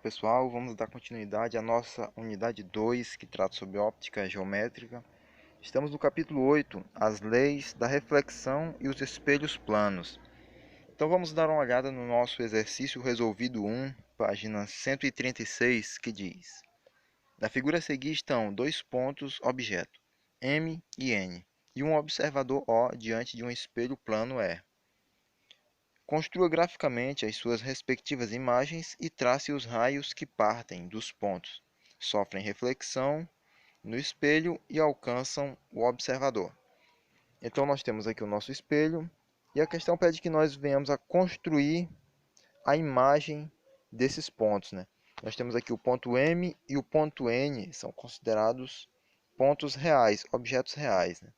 pessoal, vamos dar continuidade à nossa unidade 2, que trata sobre óptica geométrica. Estamos no capítulo 8, as leis da reflexão e os espelhos planos. Então vamos dar uma olhada no nosso exercício resolvido 1, página 136, que diz: na figura a seguir estão dois pontos objeto, M e N, e um observador O diante de um espelho plano E. Construa graficamente as suas respectivas imagens e trace os raios que partem dos pontos, sofrem reflexão no espelho e alcançam o observador. Então nós temos aqui o nosso espelho e a questão pede que nós venhamos a construir a imagem desses pontos, né? Nós temos aqui o ponto M e o ponto N, são considerados pontos reais, objetos reais, né?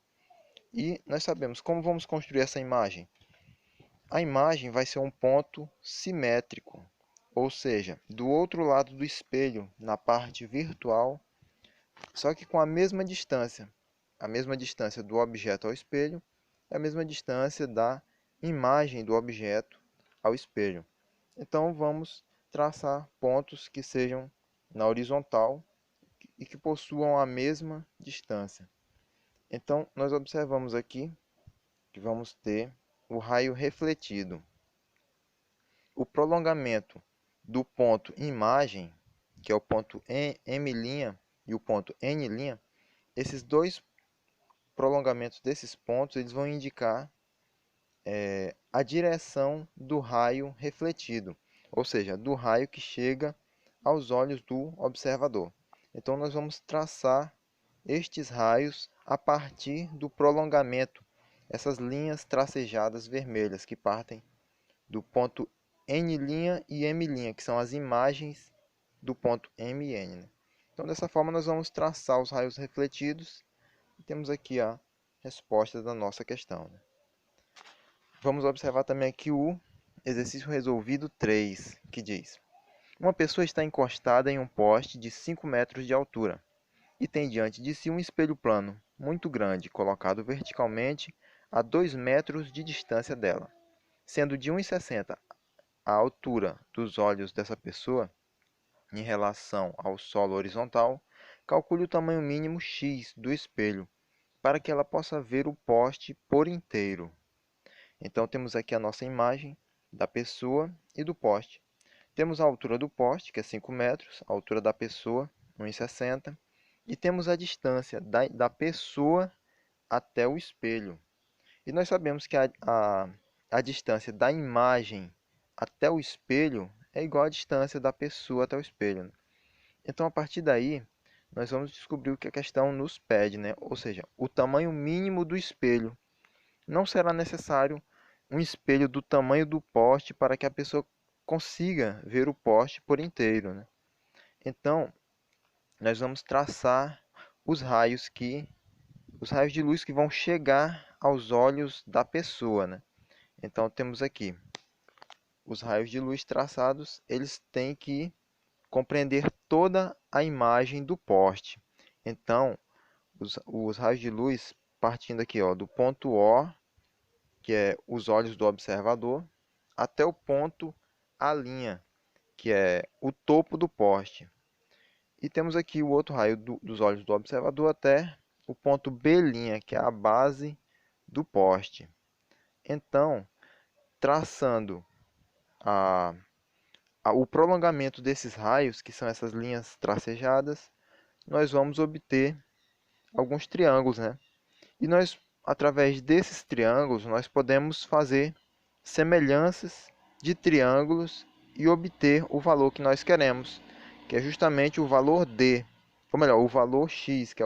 E nós sabemos como vamos construir essa imagem. A imagem vai ser um ponto simétrico, ou seja, do outro lado do espelho, na parte virtual, só que com a mesma distância do objeto ao espelho é a mesma distância da imagem do objeto ao espelho. Então vamos traçar pontos que sejam na horizontal e que possuam a mesma distância. Então nós observamos aqui que vamos ter o raio refletido. O prolongamento do ponto imagem, que é o ponto M' e o ponto N', esses dois prolongamentos desses pontos eles vão indicar a direção do raio refletido, ou seja, do raio que chega aos olhos do observador. Então nós vamos traçar estes raios a partir do prolongamento, essas linhas tracejadas vermelhas que partem do ponto N' e M', que são as imagens do ponto M e N, né? Então, dessa forma, nós vamos traçar os raios refletidos e temos aqui a resposta da nossa questão, né? Vamos observar também aqui o exercício resolvido 3, que diz: uma pessoa está encostada em um poste de 5 metros de altura e tem diante de si um espelho plano muito grande, colocado verticalmente a 2 metros de distância dela. Sendo de 1,60 a altura dos olhos dessa pessoa em relação ao solo horizontal, calcule o tamanho mínimo x do espelho para que ela possa ver o poste por inteiro. Então temos aqui a nossa imagem da pessoa e do poste. Temos a altura do poste, que é 5 metros, a altura da pessoa, 1,60, e temos a distância da pessoa até o espelho. E nós sabemos que a distância da imagem até o espelho é igual à distância da pessoa até o espelho, né? Então, a partir daí, nós vamos descobrir o que a questão nos pede, né? Ou seja, o tamanho mínimo do espelho. Não será necessário um espelho do tamanho do poste para que a pessoa consiga ver o poste por inteiro, né? Então, nós vamos traçar os raios de luz que vão chegar aos olhos da pessoa, né? Então, temos aqui os raios de luz traçados, eles têm que compreender toda a imagem do poste. Então, os raios de luz partindo aqui, ó, do ponto O, que é os olhos do observador, até o ponto A', que é o topo do poste. E temos aqui o outro raio dos olhos do observador até o ponto B', que é a base do poste. Então, traçando o prolongamento desses raios, que são essas linhas tracejadas, nós vamos obter alguns triângulos, né? E nós, através desses triângulos, nós podemos fazer semelhanças de triângulos e obter o valor que nós queremos, que é justamente o valor D, ou melhor, o valor X, que é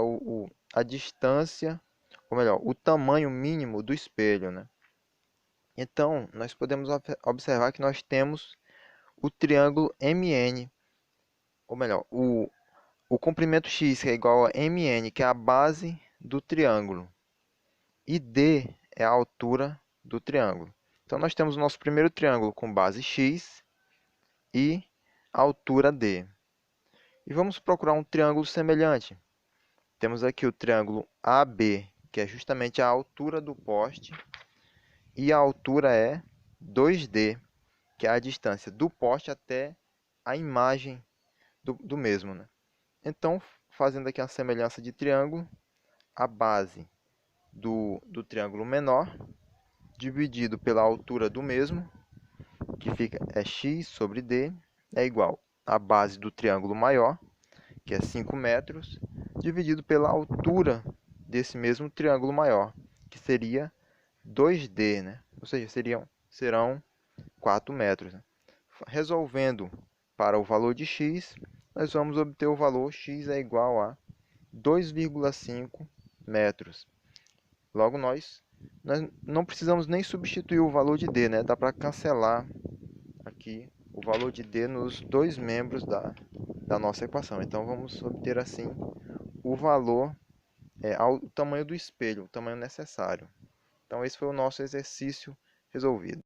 a distância, ou melhor, o tamanho mínimo do espelho, né? Então, nós podemos observar que nós temos o triângulo MN, ou melhor, o comprimento x, que é igual a mn, que é a base do triângulo, e d é a altura do triângulo. Então, nós temos o nosso primeiro triângulo com base x e altura d. E vamos procurar um triângulo semelhante. Temos aqui o triângulo AB, que é justamente a altura do poste, e a altura é 2D, que é a distância do poste até a imagem do mesmo, né? Então, fazendo aqui a semelhança de triângulo, a base do triângulo menor, dividido pela altura do mesmo, que fica x sobre d, é igual à base do triângulo maior, que é 5 metros, dividido pela altura desse mesmo triângulo maior, que seria 2d, né? Ou seja, serão 4 metros. Né? Resolvendo para o valor de x, nós vamos obter o valor x é igual a 2,5 metros. Logo, nós não precisamos nem substituir o valor de d, né? Dá para cancelar aqui o valor de d nos dois membros da nossa equação. Então, vamos obter assim o valor ao tamanho do espelho, o tamanho necessário. Então, esse foi o nosso exercício resolvido.